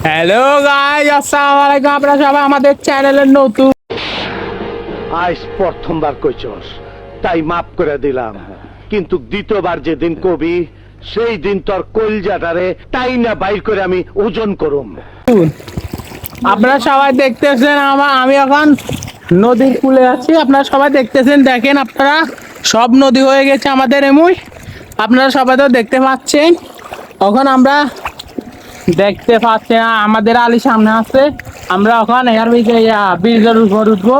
Hello guys, আসসালামু আলাইকুম। আপনারা সবাই আমাদের চ্যানেলের নতুন। আজ প্রথমবার কইছস তাই মাফ করে দিলাম, কিন্তু দ্বিতীয়বার যেদিন কবি সেই দিন তোর কলজাটারে তাই না বাইর করে আমি ওজন করুম। আপনারা সবাই দেখতেছেন আমি এখন নদীর কূলে আছি। আপনারা সবাই দেখতেছেন, দেখেন আপনারা সব নদী হয়ে গেছে আমাদের এমুই। আপনারা সবাই তো দেখতে পাচ্ছেন। এখন আমরা দেখতে পাচ্ছি না, আমাদের আলী সামনে আছে। আমরা এখন এর ব্রিজের উপর উঠবো।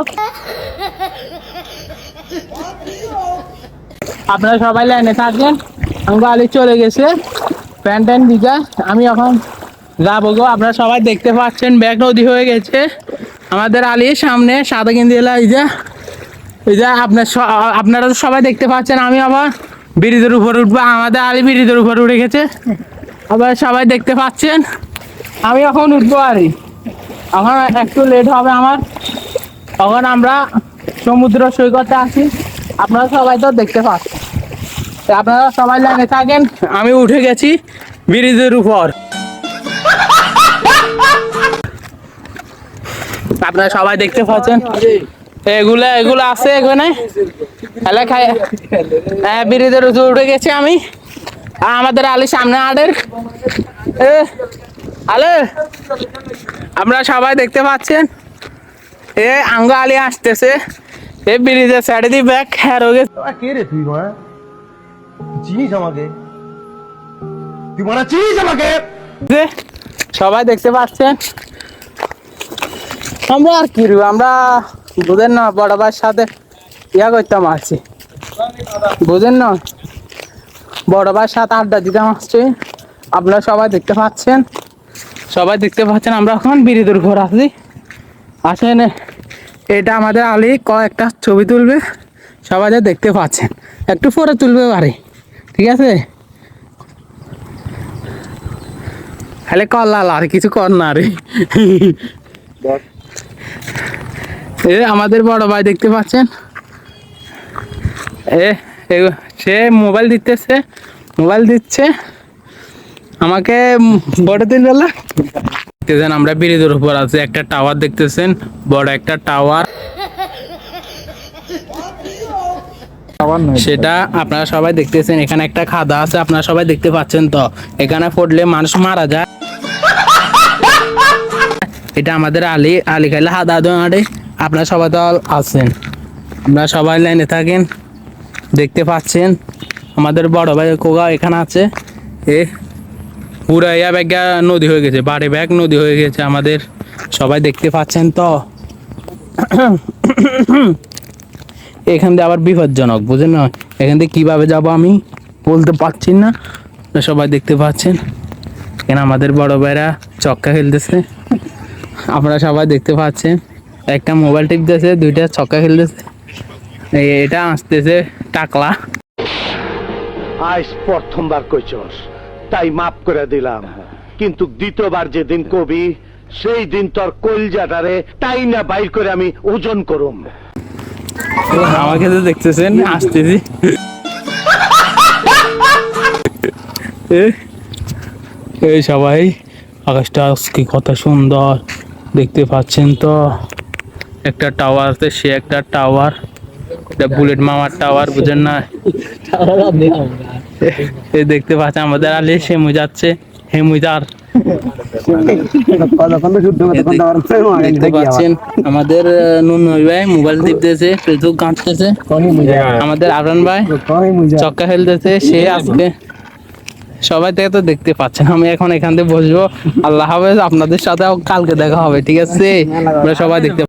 আপনারা সবাই লাইনে থাকেন। আমার আলী চলে গেছে, প্যান্ট ট্যান্ট ভিজা। আমি এখন যাবো গো। আপনারা সবাই দেখতে পাচ্ছেন ব্যাগ নদী হয়ে গেছে। আমাদের আলীর সামনে সাদা গেঞ্জি এলা এই যে আপনারা তো সবাই দেখতে পাচ্ছেন। আমি আবার ব্রিজের উপর উঠবো। আমাদের আলী ব্রিজের উপর উঠে গেছে। আবার সবাই দেখতে পাচ্ছেন আমি এখন উঠবো। আরই এখন একটু লেট হবে আমার। তখন আমরা সমুদ্র সৈকতে আছি। আপনারা সবাই তো দেখতে পাচ্ছেন। আপনারা সবাই লাইনে থাকেন, আমি উঠে গেছি ব্রিজের উপর। আপনারা সবাই দেখতে পাচ্ছেন এগুলো আছে এখানে। হ্যাঁ, ব্রিজের উপর উঠে গেছি আমি। আমাদের আলী সামনে আডের হ্যালো, আপনারা সবাই দেখতে পাচ্ছেন আঙ্গ আলী আসতেছে। এই ব্রিজের সাইডে দিয়ে ব্যাগ হ্যার হয়ে গেছে। কে রে তুই মা? চিনিস আমাকে? তুই মারা চিনিস আমাকে? সবাই দেখতে পাচ্ছেন। আমরা আর কি আমরা বুঝেন না, বড় ভাইয়ের সাথে করতাম আসছি, বুঝেন না, বড় ভাইয়ের সাথে আড্ডা দিতাম আসছি। আপনারা সবাই দেখতে পাচ্ছেন, আমরা এখন ব্রিজের উপর আছি। আসেন, এটা আমাদের আলী কয়েকটা ছবি তুলবে। সবাই দেখতে পাচ্ছেন, একটু পরে তুলবে পারে, ঠিক আছে? খালি কল্লাল আর কিছু কর না রে। আমাদের বড় ভাই দেখতে পাচ্ছেন, সে মোবাইল দিচ্ছে আমাকে। বড় দিন বেলা দেখতেছেন আমরা ব্রিজের উপর আছে, একটা টাওয়ার দেখতেছেন, বড় একটা টাওয়ার। সেটা আপনারা সবাই দেখতেছেন। এখানে একটা খাদা আছে, আপনারা সবাই দেখতে পাচ্ছেন। তো এখানে পড়লে মানুষ মারা যায়। এটা আমাদের আলী খাইলে হাদা দোয়াড়ে। আপনারা সবাই তো আছেন, আপনারা সবাই লাইনে থাকেন। দেখতে পাচ্ছেন আমাদের বড় ভাই কোগা এখানে আছে। পুরা ব্যাগা নদী হয়ে গেছে, বাড়ি ব্যাগ নদী হয়ে গেছে আমাদের। সবাই দেখতে পাচ্ছেন তো। এখান দিয়ে আবার বিপজ্জনক, বুঝেন না? এখান থেকে কিভাবে যাব আমি বলতে পারছি না। সবাই দেখতে পাচ্ছেন এখানে আমাদের বড় ভাইরা চক্কা খেলতেছে। আপনারা সবাই দেখতে পাচ্ছেন, একটা মোবাইল টিপতেছে, দুইটা ছক্কা খেলতেছে। এটা আসতেছে টাকলা। আজ প্রথমবার কইছস তাই মাফ করে দিলাম, কিন্তু দ্বিতীয়বার যেদিন কবি সেই দিন তোর কলজাটারে তাই না বাইর করে আমি ওজন করুম। আমাকে তো দেখতেছেন আসতেছি। এই সবাই আকাশটা আজকে কত সুন্দর দেখতে পাচ্ছেন তো। একটা টাওয়ার আছে, সে একটা টাওয়ার, এটা বুলেট মামার টাওয়ার, বুঝেন না? এই দেখতে পাচ্ছেন আমাদের আলী হেমু যাচ্ছে, হেমুজার। দেখতে পাচ্ছেন আমাদের নুন ভাই মোবাইল টিপতেছে, ফেসবুক ঘাঁটতেছে। আমাদের আবরান ভাই চক্কা খেলতেছে, সে আজকে। সবাই থেকে তো দেখতে পাচ্ছেন। আমি এখন এখান থেকে বসবো। আল্লাহ হাফেজ, আপনাদের সাথে কালকে দেখা হবে, ঠিক আছে? আমরা সবাই দেখতে